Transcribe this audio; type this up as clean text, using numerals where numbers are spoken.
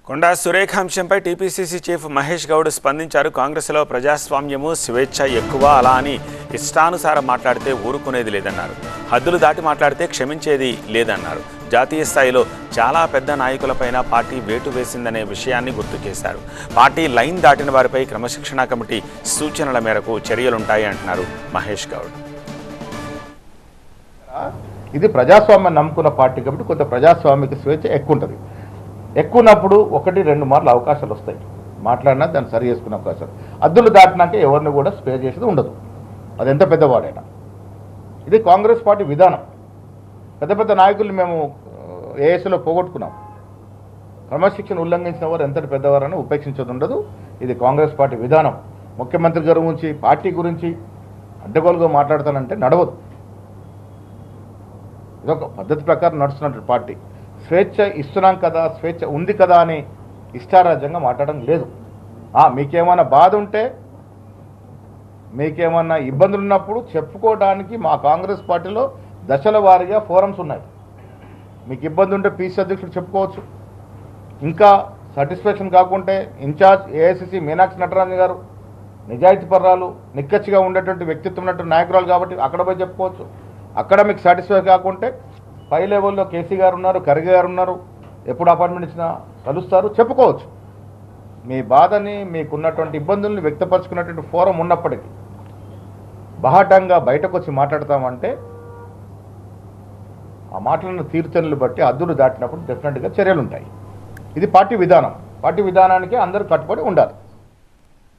కొండా సురేఖ అంశంపై TPCC chief Mahesh Goud స్పందించారు. కాంగ్రెస్లో ప్రజాస్వామ్యము స్వేచ్ఛ ఎక్కువ, అలా అని ఇష్టానుసారం మాట్లాడితే ఊరుకునేది లేదన్నారు. హద్దులు దాటి మాట్లాడితే క్షమించేది లేదన్నారు. జాతీయ స్థాయిలో చాలా పెద్ద నాయకులపైన పార్టీ వేటు వేసిందనే విషయాన్ని గుర్తు చేశారు. పార్టీ లైన్ దాటిన వారిపై క్రమశిక్షణా కమిటీ సూచనల మేరకు చర్యలుంటాయి అంటున్నారు మహేష్ గౌడ్. ఇది ప్రజాస్వామ్యం నమ్ముకున్న పార్టీ కాబట్టి కొంత ప్రజాస్వామిక స్వేచ్ఛ ఎక్కువ ఉంటుంది. ఎక్కువనప్పుడు 1-2 మార్లు అవకాశాలు వస్తాయి, మాట్లాడినా దాన్ని సరి చేసుకునే అవకాశాలు. అద్దులు దాటినాక ఎవరిని కూడా స్పేర్ చేసేది ఉండదు, అది ఎంత పెద్దవాడైనా. ఇది కాంగ్రెస్ పార్టీ విధానం. పెద్ద పెద్ద నాయకులు మేము ఏఎస్లో పోగొట్టుకున్నాం. క్రమశిక్షణ ఉల్లంఘించిన వారు ఎంతటి పెద్దవారని ఉపేక్షించేది ఉండదు. ఇది కాంగ్రెస్ పార్టీ విధానం. ముఖ్యమంత్రి గారి గురించి, పార్టీ గురించి అడ్డగోలుగా మాట్లాడతానంటే నడవదు. ఇదొక పద్ధతి ప్రకారం నడుస్తున్నటువంటి పార్టీ. స్వేచ్ఛ ఇస్తున్నాం కదా, స్వేచ్ఛ ఉంది కదా అని ఇష్టారాజ్యంగా మాట్లాడడం లేదు. మీకేమైనా బాధ ఉంటే, మీకేమన్నా ఇబ్బందులు ఉన్నప్పుడు చెప్పుకోవడానికి మా కాంగ్రెస్ పార్టీలో దశల వారీగా ఫోరమ్స్ ఉన్నాయి. మీకు ఇబ్బంది ఉంటే పీసీ అధ్యక్షుడు చెప్పుకోవచ్చు. ఇంకా సాటిస్ఫాక్షన్ కాకుంటే ఇన్ఛార్జ్ ఏఐసిసి మీనాక్షి నటరాజన్ గారు నిజాయితీ పర్రాలు, నిక్కచ్చిగా ఉండేటువంటి వ్యక్తిత్వం ఉన్నటువంటి నాయకురాలు కాబట్టి అక్కడ పోయి చెప్పుకోవచ్చు. అక్కడ మీకు సాటిస్ఫై కాకుంటే పై లెవెల్లో కేసీ గారు ఉన్నారు, ఖర్గే గారు ఉన్నారు, ఎప్పుడు అపాయింట్మెంట్ ఇచ్చినా కలుస్తారు, చెప్పుకోవచ్చు. మీ బాధని, మీకున్నటువంటి ఇబ్బందుల్ని వ్యక్తపరచుకున్నటువంటి ఫోరం ఉన్నప్పటికీ బహాటంగా బయటకు వచ్చి మాట్లాడతామంటే ఆ మాటలను తీర్చనలు బట్టి హద్దులు దాటినప్పుడు డెఫినెట్గా చర్యలు ఉంటాయి. ఇది పార్టీ విధానం. పార్టీ విధానానికి అందరూ కట్టుబడి ఉండాలి.